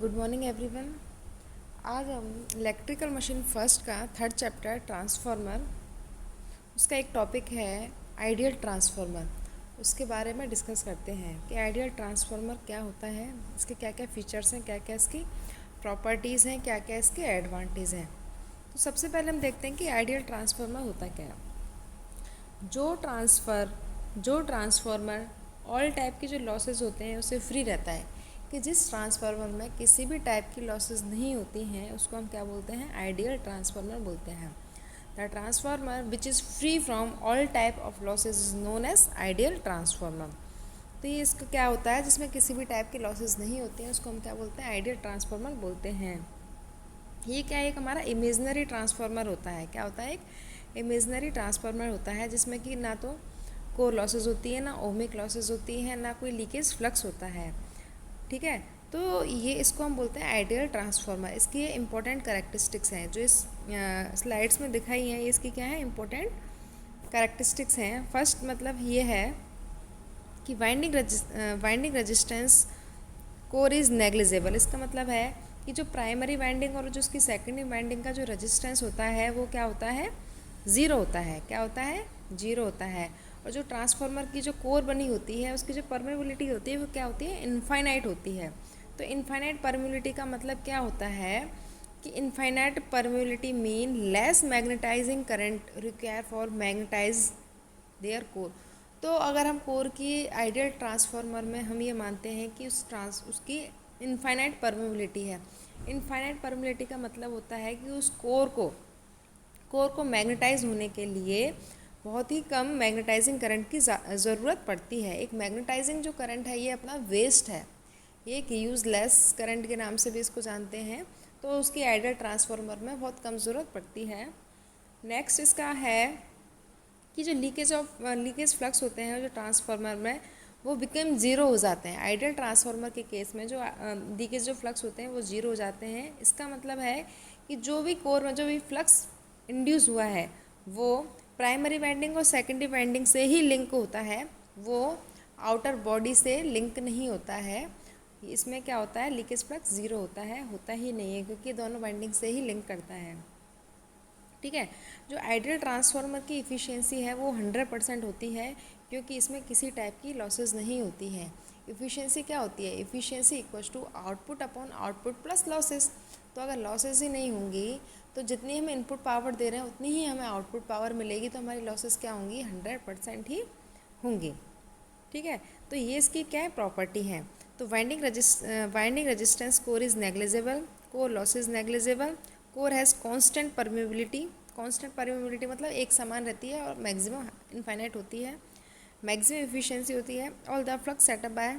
Good morning everyone. आज हम electrical machine first का थर्ड चैप्टर ट्रांसफार्मर, उसका एक टॉपिक है आइडियल ट्रांसफार्मर। उसके बारे में डिस्कस करते हैं कि आइडियल ट्रांसफार्मर क्या होता है, इसके क्या क्या फीचर्स हैं, क्या क्या इसकी प्रॉपर्टीज़ हैं, क्या क्या इसके एडवांटेज हैं। तो सबसे पहले हम देखते हैं कि आइडियल ट्रांसफार्मर होता क्या है। जो ट्रांसफार्मर ऑल टाइप के जो लॉसेस होते हैं उससे फ्री रहता है, कि जिस ट्रांसफार्मर में किसी भी टाइप की लॉसेस नहीं होती हैं उसको हम क्या बोलते हैं, आइडियल ट्रांसफार्मर बोलते हैं। The transformer which is free from all type of losses is known as ideal transformer. तो ये इसका क्या होता है, जिसमें किसी भी टाइप की लॉसेज नहीं होती हैं उसको हम क्या बोलते हैं, आइडियल ट्रांसफार्मर बोलते हैं। ये क्या है, एक हमारा इमेजनरी ट्रांसफार्मर होता है। क्या होता है, एक इमेजनरी ट्रांसफार्मर होता है जिसमें कि ना तो कोर लॉसेज होती है, ना ओमिक लॉसेज होती है, ना कोई लीकेज फ्लक्स होता है। ठीक है, तो ये इसको हम बोलते हैं आइडियल ट्रांसफार्मर। इसकी ये इंपॉर्टेंट करेक्टरिस्टिक्स हैं जो इस स्लाइड्स में दिखाई हैं। ये इसकी क्या है, इंपॉर्टेंट करेक्टरिस्टिक्स हैं। फर्स्ट मतलब ये है कि winding resistance core is negligible. इसका मतलब है कि जो प्राइमरी वाइंडिंग और जो उसकी सेकेंडरी वाइंडिंग का जो रेजिस्टेंस होता है वो क्या होता है, ज़ीरो होता है। क्या होता है, जीरो होता है। और जो ट्रांसफार्मर की जो कोर बनी होती है उसकी जो परमेबिलिटी होती है वो क्या होती है, इनफाइनाइट होती है। तो इनफाइनाइट परमेबिलिटी का मतलब क्या होता है कि infinite permeability mean less magnetizing current require for magnetize their core. तो अगर हम कोर की आइडियल ट्रांसफार्मर में हम ये मानते हैं कि उसकी इनफाइनाइट परमेबिलिटी है। इनफाइनाइट परमेबिलिटी का मतलब होता है कि उस कोर को मैग्नेटाइज होने के लिए बहुत ही कम मैग्नेटाइजिंग करंट की ज़रूरत पड़ती है। एक मैग्नेटाइजिंग जो करंट है ये अपना वेस्ट है, ये एक यूज़लेस करंट के नाम से भी इसको जानते हैं। तो उसकी आइडियल ट्रांसफार्मर में बहुत कम ज़रूरत पड़ती है। नेक्स्ट इसका है कि जो लीकेज फ्लक्स होते हैं जो ट्रांसफार्मर में वो बिकम ज़ीरो हो जाते हैं। आइडियल ट्रांसफार्मर के केस में जो लीकेज जो फ्लक्स होते हैं वो ज़ीरो हो जाते हैं। इसका मतलब है कि जो भी कोर में जो भी फ्लक्स इंड्यूस हुआ है वो प्राइमरी वाइंडिंग और सेकेंडरी वाइंडिंग से ही लिंक होता है, वो आउटर बॉडी से लिंक नहीं होता है। इसमें क्या होता है, लीकेज फ्लक्स ज़ीरो होता ही नहीं है, क्योंकि दोनों वाइंडिंग से ही लिंक करता है। ठीक है, जो आइडियल ट्रांसफार्मर की इफ़िशियंसी है वो 100% होती है, क्योंकि इसमें किसी टाइप की लॉसेस नहीं होती है। इफ़िशियंसी क्या होती है, efficiency equals to output upon output plus losses. तो अगर लॉसेस ही नहीं होंगी तो जितनी हम इनपुट पावर दे रहे हैं उतनी ही हमें आउटपुट पावर मिलेगी, तो हमारी लॉसेस क्या होंगी, 100% ही होंगी। ठीक है, तो ये इसकी क्या है, प्रॉपर्टी है। तो winding resistance core is negligible, core loss is negligible, core has constant permeability. Constant permeability मतलब एक समान रहती है और मैक्सिमम इनफाइनाइट होती है। मैक्सिमम एफिशिएंसी होती है। All the flux setup by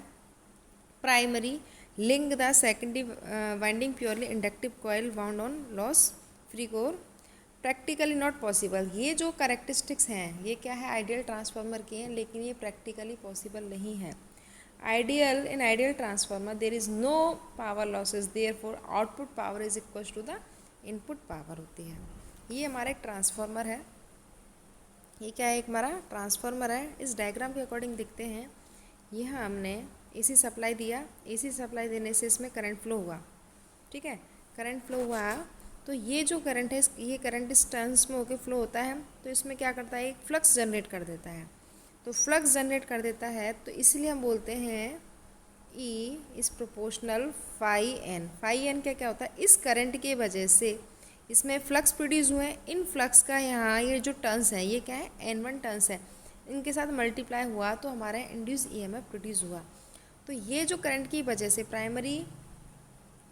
primary link the secondary winding purely inductive coil wound on loss free core, practically not possible. ये जो करेक्टरिस्टिक्स हैं ये क्या है, आइडियल ट्रांसफार्मर की हैं, लेकिन ये प्रैक्टिकली पॉसिबल नहीं है। Ideal transformer there is no power losses, therefore output power is equal to the input power होती है। ये हमारा एक ट्रांसफार्मर है। ये क्या है, एक हमारा ट्रांसफार्मर है। इस डायग्राम के अकॉर्डिंग दिखते हैं। यह हमने एसी सप्लाई दिया, एसी सप्लाई देने से इसमें करंट फ्लो हुआ। ठीक है, करंट फ्लो हुआ तो ये जो करंट है ये करंट इस टर्न्स में होकर फ्लो होता है, तो इसमें क्या करता है, एक फ्लक्स जनरेट कर देता है। तो फ्लक्स जनरेट कर देता है तो इसलिए हम बोलते हैं E is proportional phi N. Phi N क्या क्या होता है, इस करंट की वजह से इसमें फ्लक्स प्रोड्यूस हुए हैं। इन फ्लक्स का यहाँ ये जो टर्न्स है ये क्या है, N1 टर्न्स है, इनके साथ मल्टीप्लाई हुआ तो हमारा इंड्यूस EMF प्रोड्यूस हुआ। तो ये जो करंट की वजह से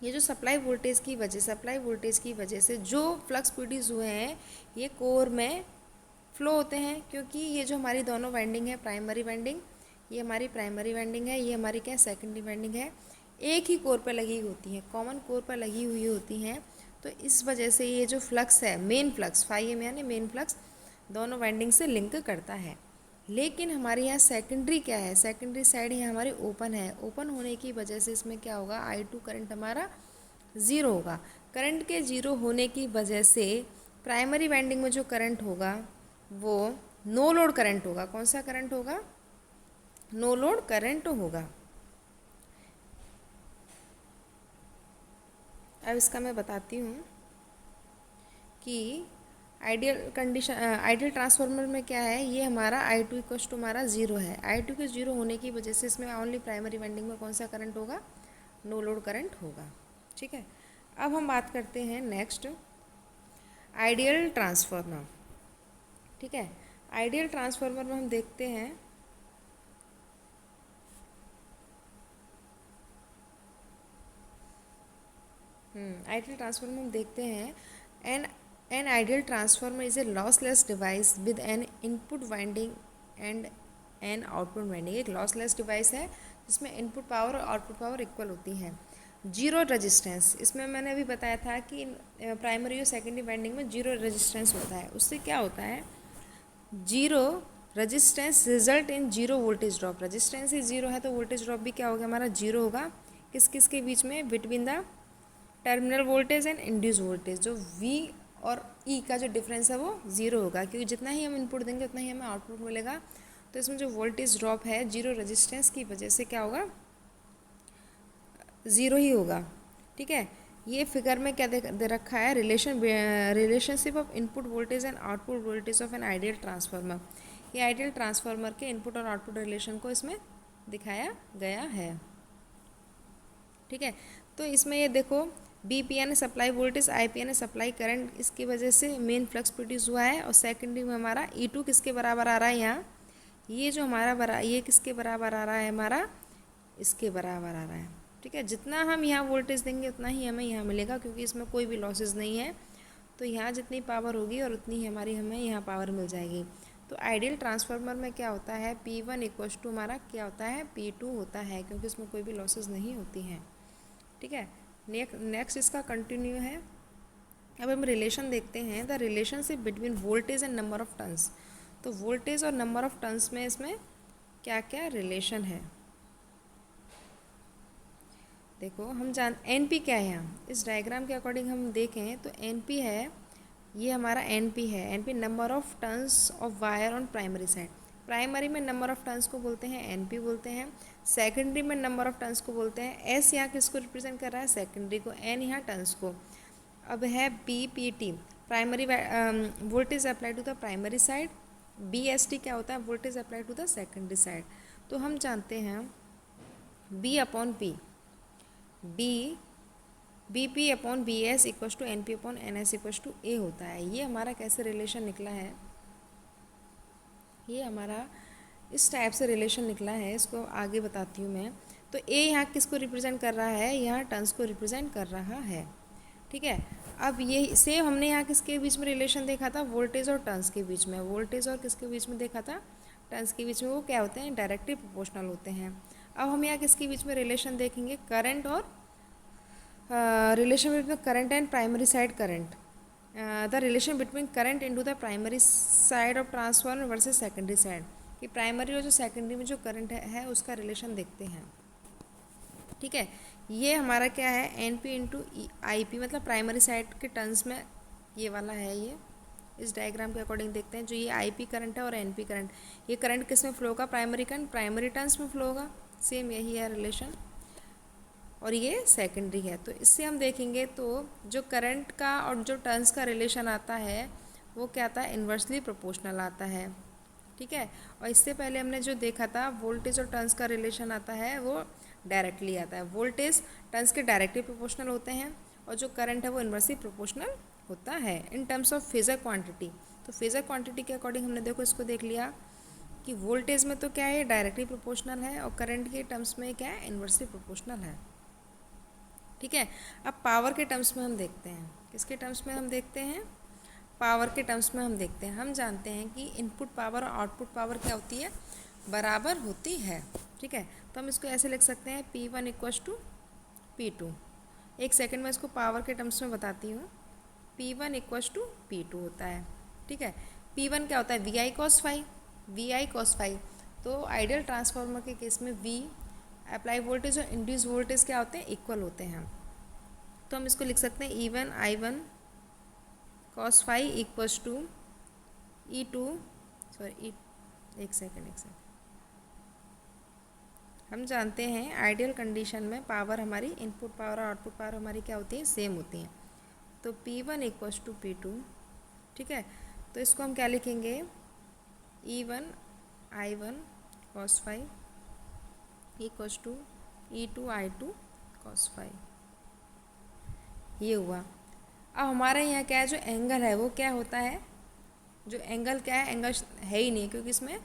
ये जो सप्लाई वोल्टेज की वजह से जो फ्लक्स प्रोड्यूस हुए हैं ये कोर में फ्लो होते हैं, क्योंकि ये जो हमारी दोनों वाइंडिंग है, प्राइमरी वाइंडिंग, ये हमारी प्राइमरी वाइंडिंग है, ये हमारी क्या सेकेंडरी वाइंडिंग है, एक ही कोर पर लगी होती हैं, कॉमन कोर पर लगी हुई होती हैं। तो इस वजह से ये जो फ्लक्स है, मेन फ्लक्स फाई एम यानी मेन फ्लक्स दोनों वाइंडिंग से लिंक करता है। लेकिन हमारे यहाँ सेकेंडरी क्या है, सेकेंडरी साइड है हमारी ओपन है। ओपन होने की वजह से इसमें क्या होगा, I2 करंट हमारा ज़ीरो होगा। करंट के ज़ीरो होने की वजह से प्राइमरी वाइंडिंग में जो करंट होगा वो नो लोड करंट होगा। कौन सा करंट होगा, नो लोड करंट होगा। अब इसका मैं बताती हूँ कि आइडियल ट्रांसफार्मर में क्या है, ये हमारा I2 इक्वल टू हमारा ज़ीरो है। I2 के ज़ीरो होने की वजह से इसमें ओनली प्राइमरी वाइंडिंग में कौन सा करंट होगा, नो लोड करंट होगा। ठीक है, अब हम बात करते हैं नेक्स्ट आइडियल ट्रांसफार्मर। ठीक है, आइडियल ट्रांसफार्मर में हम देखते हैं आइडियल ट्रांसफार्मर में हम देखते हैं N ideal transformer is a lossless device with N input winding and an output winding. एक लॉसलेस डिवाइस है जिसमें इनपुट पावर और आउटपुट पावर इक्वल होती है। जीरो रेजिस्टेंस, इसमें मैंने अभी बताया था कि प्राइमरी और सेकेंडरी वाइंडिंग में जीरो रेजिस्टेंस होता है। उससे क्या होता है, zero resistance result in zero voltage drop. Resistance he zero है तो वोल्टेज ड्रॉप भी क्या होगा, हमारा जीरो होगा। किस किस के बीच में, between the terminal voltage and induce voltage. जो V और E का जो डिफरेंस है वो ज़ीरो होगा, क्योंकि जितना ही हम इनपुट देंगे उतना ही हमें आउटपुट मिलेगा। तो इसमें जो वोल्टेज ड्रॉप है जीरो रेजिस्टेंस की वजह से क्या होगा, ज़ीरो ही होगा। ठीक है, ये फिगर में क्या दे रखा है, relationship of input voltage and output voltage of N ideal transformer. ये आइडियल ट्रांसफार्मर के इनपुट और आउटपुट रिलेशन को इसमें दिखाया गया है। ठीक है, तो इसमें ये देखो BPN supply voltage, IPN supply current, इसकी वजह से मेन फ्लक्स प्रोड्यूस हुआ है। और सेकेंडरी में हमारा E2 किसके बराबर आ रहा है, यहाँ ये जो हमारा ये किसके बराबर आ रहा है, हमारा इसके बराबर आ रहा है। ठीक है, जितना हम यहाँ वोल्टेज देंगे उतना ही हमें यहाँ मिलेगा, क्योंकि इसमें कोई भी लॉसेज नहीं है। तो यहाँ जितनी पावर होगी और उतनी ही हमारी हमें यहाँ पावर मिल जाएगी। तो आइडियल ट्रांसफार्मर में क्या होता है, P1 इक्वल टू हमारा क्या होता है, P2 होता है, क्योंकि इसमें कोई भी लॉसेज नहीं होती हैं। ठीक है, नेक्स्ट इसका कंटिन्यू है। अब हम रिलेशन देखते हैं, the relationship between voltage and number of turns. तो वोल्टेज और नंबर ऑफ टर्न्स में इसमें क्या क्या रिलेशन है, देखो हम NP क्या है यहाँ, इस डायग्राम के अकॉर्डिंग हम देखें तो NP है, ये हमारा NP है। NP number of turns of wire on primary side. Primary में नंबर ऑफ टर्न्स को बोलते हैं NP बोलते हैं। सेकेंडरी में नंबर ऑफ टर्न्स को बोलते हैं S, यहाँ किसको रिप्रेजेंट कर रहा है, सेकेंडरी को, N यहाँ टर्न्स को। अब है BPT, primary voltage apply to the primary side. BST क्या होता है, voltage apply to the secondary side. तो हम जानते हैं B/P, BP upon BS equal to NP upon NS equal to A होता है। ये हमारा कैसे रिलेशन निकला है, ये हमारा इस टाइप से रिलेशन निकला है, इसको आगे बताती हूँ मैं। तो A यहाँ किसको रिप्रेजेंट कर रहा है, यहाँ टर्न्स को रिप्रेजेंट कर रहा है। ठीक है, अब ये सेम हमने यहाँ किसके बीच में रिलेशन देखा था, वोल्टेज और टर्न्स के बीच में। वोल्टेज और किसके बीच में देखा था, टर्न्स के बीच में। वो क्या होते हैं, डायरेक्टली प्रोपोर्शनल होते हैं। अब हम यहाँ किसके बीच में रिलेशन देखेंगे, करंट और relation between current and primary side current. The relation between current into the primary side of transformer versus secondary side. कि प्राइमरी और जो सेकेंडरी में जो करंट है उसका रिलेशन देखते हैं। ठीक है, ये हमारा क्या है, NP इंटू IP, मतलब प्राइमरी साइड के टर्न्स में ये वाला है। ये इस डायग्राम के अकॉर्डिंग देखते हैं, जो ये IP करंट है और NP करंट, ये करंट किस में फ्लो होगा, प्राइमरी करंट प्राइमरी टर्न्स में फ्लो होगा। सेम यही है रिलेशन, और ये सेकेंडरी है। तो इससे हम देखेंगे तो जो करंट का और जो टर्न्स का रिलेशन आता है वो क्या आता है, इन्वर्सली प्रोपोर्शनल आता है। ठीक है, और इससे पहले हमने जो देखा था वोल्टेज और टर्न्स का रिलेशन आता है वो डायरेक्टली आता है। वोल्टेज टर्न्स के डायरेक्टली प्रोपोर्शनल होते हैं और जो करंट है वो इन्वर्सली प्रोपोर्शनल होता है in terms of phasor quantity. तो फेजर क्वांटिटी के अकॉर्डिंग हमने देखो इसको देख लिया कि वोल्टेज में तो क्या है, डायरेक्टली प्रोपोर्शनल है, और करंट के टर्म्स में क्या है, इन्वर्सली प्रोपोर्शनल है। ठीक है, अब पावर के टर्म्स में हम देखते हैं, किसके टर्म्स में हम देखते हैं, पावर के टर्म्स में हम देखते हैं। हम जानते हैं कि इनपुट पावर और आउटपुट पावर क्या होती है, बराबर होती है। ठीक है, तो हम इसको ऐसे लिख सकते हैं, P1 इक्वल टू P2। एक सेकंड में इसको पावर के टर्म्स में बताती हूँ। P1 इक्वल टू P2 होता है। ठीक है, P1 क्या होता है, VI cos phi, VI cos phi. तो आइडियल ट्रांसफार्मर के केस में V अप्लाई वोल्टेज और इंड्यूस वोल्टेज क्या होते हैं, इक्वल होते हैं। तो हम इसको लिख सकते हैं E1 I1 cos phi equals to E2 sorry एक सेकेंड हम जानते हैं आइडियल कंडीशन में पावर हमारी इनपुट पावर और आउटपुट पावर हमारी क्या होती है, सेम होती हैं। तो P1 इक्वल्स टू P2, ठीक है। तो इसको हम क्या लिखेंगे, E1 I1 cos phi equals to E2 I2 cos phi। ये हुआ। अब हमारे यहाँ क्या है, जो एंगल है वो क्या होता है, जो एंगल क्या है, एंगल है ही नहीं क्योंकि इसमें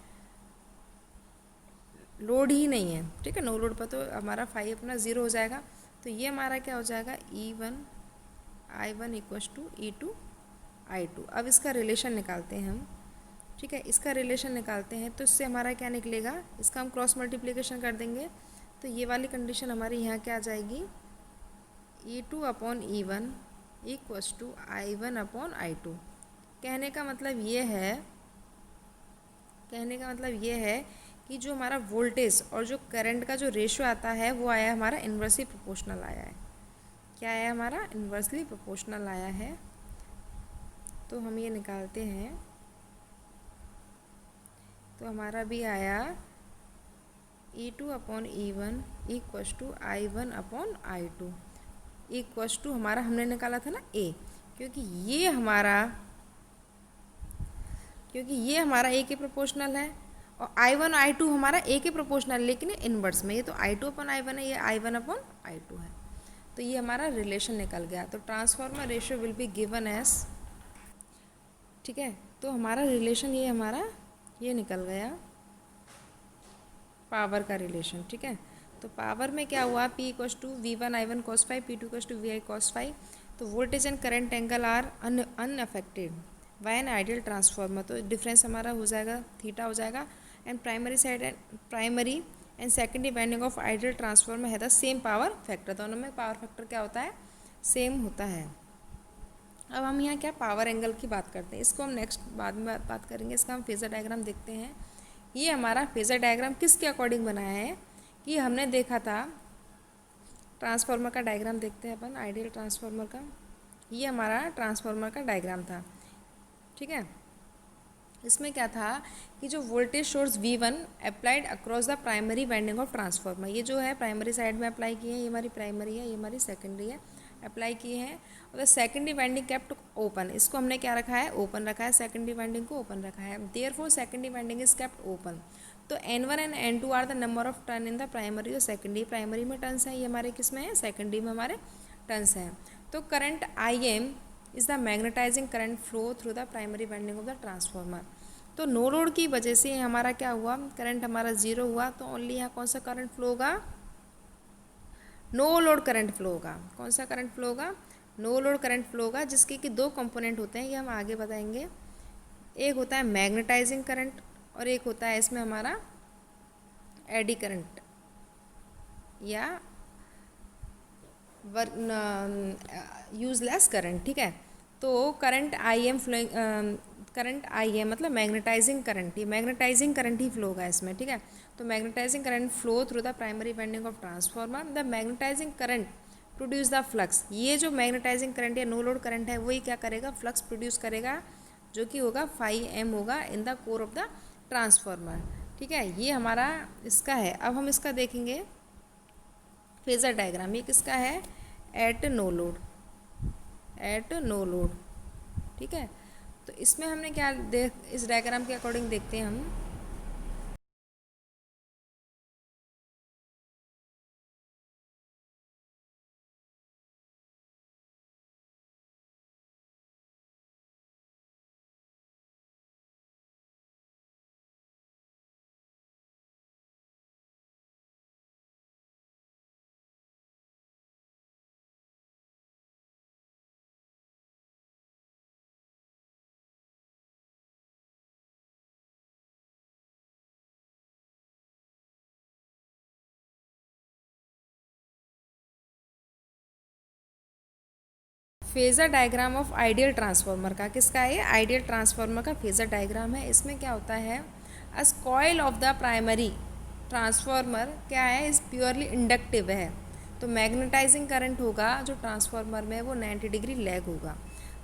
लोड ही नहीं है, ठीक है। नो लोड पर तो हमारा फाई अपना ज़ीरो हो जाएगा। तो ये हमारा क्या हो जाएगा, E1 I1 equals to E2 I2। अब इसका रिलेशन निकालते हैं हम, ठीक है। इसका रिलेशन निकालते हैं तो इससे हमारा क्या निकलेगा, इसका हम क्रॉस मल्टीप्लिकेशन कर देंगे। तो ये वाली कंडीशन हमारी यहाँ क्या आ जाएगी, E2 upon E1 equals to I1 upon I2। कहने का मतलब ये है कि जो हमारा वोल्टेज और जो करंट का जो रेशियो आता है वो आया हमारा इन्वर्सली प्रोपोर्शनल आया है। क्या आया हमारा, इन्वर्सली प्रोपोर्शनल आया है। तो हम ये निकालते हैं तो हमारा भी आया E2 upon E1 equals to I1 upon I2 equals to हमारा हमने निकाला था ना A, क्योंकि ये हमारा A के प्रोपोर्शनल है और I1 I2 हमारा A के प्रोपोर्शनल, लेकिन इनवर्स में। ये तो I2 अपॉन I1 है, ये I1 अपॉन I2 है। तो ये हमारा रिलेशन निकल गया। तो transformer ratio will be given as, ठीक है। तो हमारा रिलेशन ये निकल गया पावर का रिलेशन, ठीक है। तो पावर में क्या हुआ, P equals to V1 I1 cos phi, P2 equals to VI cos phi। तो voltage and current angle are unaffected by an ideal transformer. तो डिफरेंस हमारा हो जाएगा थीटा हो जाएगा। And primary and secondary winding of ideal transformer है the same power factor. दोनों में पावर फैक्टर क्या होता है, सेम होता है। अब हम यहाँ क्या पावर एंगल की बात करते हैं, इसको हम नेक्स्ट बाद में बात करेंगे। इसका हम फेजर डायग्राम देखते हैं। ये हमारा फेजर डायग्राम किसके अकॉर्डिंग बनाया है, कि हमने देखा था ट्रांसफार्मर का डायग्राम देखते हैं अपन, आइडियल ट्रांसफार्मर का। ये हमारा ट्रांसफार्मर का डायग्राम था, ठीक है। इसमें क्या था कि जो voltage source V1 applied across the primary winding of transformer, ये जो है प्राइमरी साइड में अप्लाई किए हैं, ये हमारी प्राइमरी है, ये हमारी सेकेंडरी है, अप्लाई किए हैं। और the secondary winding kept open, इसको हमने क्या रखा है, ओपन रखा है, सेकेंडरी वाइंडिंग को ओपन रखा है। Therefore secondary winding is kept open. तो N1 and N2 are the number of turn in the primary और सेकेंडरी। प्राइमरी में टर्न्स हैं, ये हमारे किस में है, सेकेंडरी में हमारे टर्न्स हैं। तो current IM is the magnetizing current flow through the primary winding of the transformer. तो नो लोड की वजह से हमारा क्या हुआ, करंट हमारा ज़ीरो हुआ। तो ओनली यहाँ कौन सा करंट फ्लो होगा, नो लोड करंट फ्लो होगा। कौन सा करंट फ्लो होगा, नो लोड करंट फ्लो होगा, जिसके कि दो कंपोनेंट होते हैं, ये हम आगे बताएंगे। एक होता है मैग्नेटाइजिंग करंट और एक होता है इसमें हमारा एडी करंट या यूजलेस करंट, ठीक है। तो करंट आई एम मतलब मैग्नेटाइजिंग करंट, ये मैग्नेटाइजिंग करंट ही फ्लो होगा इसमें, ठीक है। तो magnetizing current flow through the primary winding of transformer. The magnetizing current produce the flux. ये जो मैग्नेटाइजिंग करंट या नो लोड करंट है वही क्या करेगा, फ्लक्स प्रोड्यूस करेगा, जो कि होगा फाई एम होगा in the core of the transformer, ठीक है। ये हमारा इसका है। अब हम इसका देखेंगे फेजर डायग्राम। ये किसका है, एट नो लोड, ठीक है। तो इसमें हमने क्या इस डायग्राम के अकॉर्डिंग देखते हैं हम। Phasor diagram of ideal transformer का, किसका है, आइडियल ट्रांसफार्मर का फेजर डायग्राम है। इसमें क्या होता है, as coil of the primary transformer क्या है, इस प्योरली इंडक्टिव है। तो मैग्नेटाइजिंग करंट होगा जो ट्रांसफार्मर में वो 90 डिग्री लैग होगा।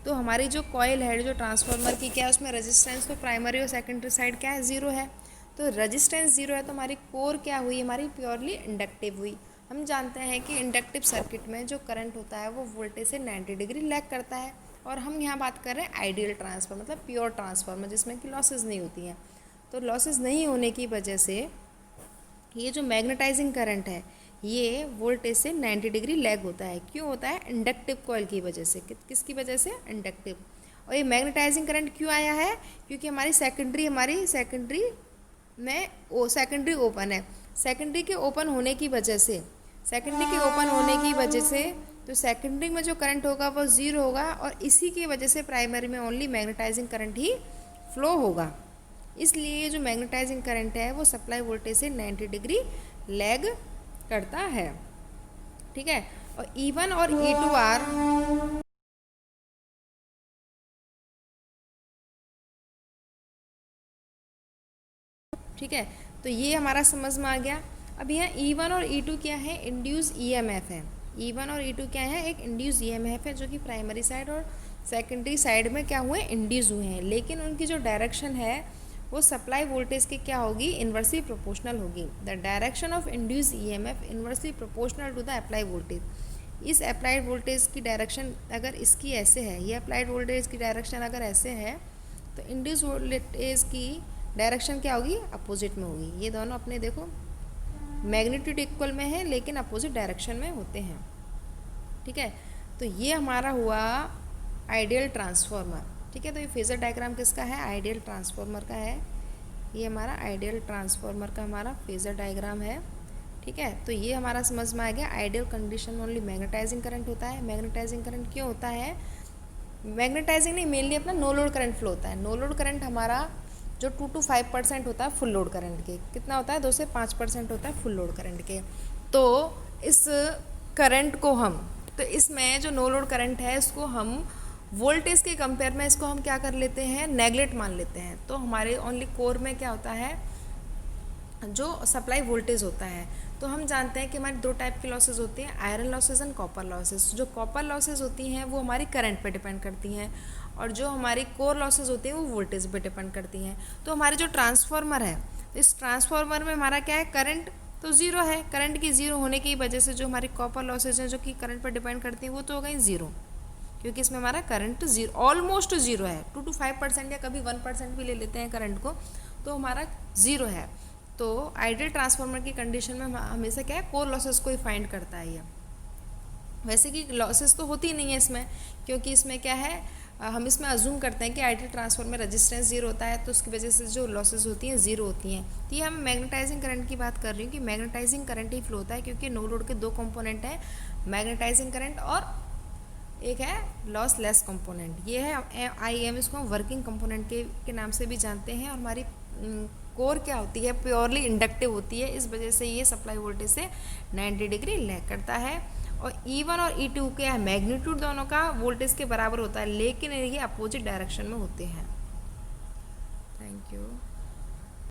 तो हमारी जो कॉइल है जो ट्रांसफार्मर की क्या है, उसमें रेजिस्टेंस तो प्राइमरी और सेकेंडरी साइड क्या है, ज़ीरो है। तो रेजिस्टेंस ज़ीरो है तो हमारी कोर क्या हुई, हमारी प्योरली इंडक्टिव हुई। हम जानते हैं कि इंडक्टिव सर्किट में जो करंट होता है वो वोल्टेज से 90 डिग्री लैग करता है। और हम यहाँ बात कर रहे हैं आइडियल ट्रांसफार्मर, मतलब प्योर ट्रांसफार्मर जिसमें कि लॉसेज नहीं होती हैं। तो लॉसेज नहीं होने की वजह से ये जो मैग्नेटाइजिंग करंट है ये वोल्टेज से 90 डिग्री लैग होता है। क्यों होता है? इंडक्टिव कॉइल की वजह से। किसकी वजह से? इंडक्टिव। और ये मैग्नेटाइजिंग करंट क्यों आया है? क्योंकि हमारी सेकेंडरी में सेकेंडरी ओपन है। सेकेंडरी के ओपन होने की वजह से तो सेकेंडरी में जो करंट होगा वो ज़ीरो होगा और इसी की वजह से प्राइमरी में ओनली मैग्नेटाइजिंग करंट ही फ्लो होगा। इसलिए जो मैग्नेटाइजिंग करंट है वो सप्लाई वोल्टेज से 90 डिग्री लैग करता है। ठीक है। और E1 और E2 आर ठीक है, तो ये हमारा समझ में आ गया। अब यहाँ E1 और E2 क्या है? इंड्यूस EMF है। E1 और E2 क्या है? एक इंड्यूस EMF है जो कि प्राइमरी साइड और सेकेंडरी साइड में क्या हुए? इंड्यूस हुए हैं। लेकिन उनकी जो डायरेक्शन है वो सप्लाई वोल्टेज की क्या होगी? इन्वर्सली प्रोपोर्शनल होगी। The direction of induce EMF inversely proportional to the applied voltage. इस अप्लाइड वोल्टेज की डायरेक्शन अगर इसकी ऐसे है, ये अप्लाइड वोल्टेज की डायरेक्शन अगर ऐसे है तो इंड्यूस वोल्टेज की डायरेक्शन क्या होगी? अपोजिट में होगी। ये दोनों अपने देखो मैग्नीट्यूड इक्वल में है लेकिन अपोजिट डायरेक्शन में होते हैं। ठीक है, तो ये हमारा हुआ आइडियल ट्रांसफार्मर। ठीक है, तो ये फेजर डायग्राम किसका है? आइडियल ट्रांसफार्मर का है। ये हमारा आइडियल ट्रांसफार्मर का हमारा फेजर डायग्राम है। ठीक है, तो ये हमारा समझ में आ गया। आइडियल कंडीशन में ओनली मैग्नेटाइजिंग करंट होता है। मैग्नेटाइजिंग करंट क्यों होता है? मैग्नेटाइजिंग नहीं, मेनली अपना नो लोड करंट फ्लो होता है। नो लोड करंट हमारा जो 2 to 5% होता है फुल लोड करंट के। कितना होता है? 2 से 5% होता है फुल लोड करंट के। तो इस करंट को तो इसमें जो नो लोड करंट है इसको हम वोल्टेज के कंपेयर में इसको हम क्या कर लेते हैं? नेगलेक्ट मान लेते हैं। तो हमारे ओनली कोर में क्या होता है? जो सप्लाई वोल्टेज होता है। तो हम जानते हैं कि हमारी 2 टाइप की लॉसेज होती हैं, iron losses and copper losses. जो कॉपर लॉसेज होती हैं वो हमारी करंट पे डिपेंड करती हैं और जो हमारी कोर लॉसेज होती हैं वो वोल्टेज पे डिपेंड करती हैं। तो हमारे जो ट्रांसफार्मर है, इस ट्रांसफार्मर में हमारा क्या है? करंट तो ज़ीरो है। करंट की ज़ीरो होने की वजह से जो हमारी कॉपर लॉसेज हैं जो कि करंट पर डिपेंड करती हैं वो तो हो गई ज़ीरो, क्योंकि इसमें हमारा करंट ज़ीरो, ऑलमोस्ट ज़ीरो है। 2 to 5% या कभी 1% भी ले लेते हैं करंट को, तो हमारा ज़ीरो है। तो आइडियल ट्रांसफार्मर की कंडीशन में हमेशा क्या है? कोर लॉसेस को ही फाइंड करता है ये। वैसे कि लॉसेस तो होती नहीं है इसमें, क्योंकि इसमें क्या है? हम इसमें अज्यूम करते हैं कि आइडियल ट्रांसफार्मर में रेजिस्टेंस जीरो होता है तो उसकी वजह से जो लॉसेस होती हैं ज़ीरो होती हैं। तो ये हम मैग्नेटाइजिंग करंट की बात कर रही हूँ कि मैग्नेटाइजिंग करंट ही फ्लो होता है, क्योंकि नो लोड के 2 कंपोनेंट हैं, मैग्नेटाइजिंग करंट और एक है लॉस लेस कंपोनेंट। ये है IM, इसको हम वर्किंग कंपोनेंट के नाम से भी जानते हैं। और हमारी कोर क्या होती है? प्योरली इंडक्टिव होती है। इस वजह से ये सप्लाई वोल्टेज से 90 डिग्री लैग करता है। और E1 और E2 के मैग्नीट्यूड दोनों का वोल्टेज के बराबर होता है, लेकिन ये अपोजिट डायरेक्शन में होते हैं। Thank you.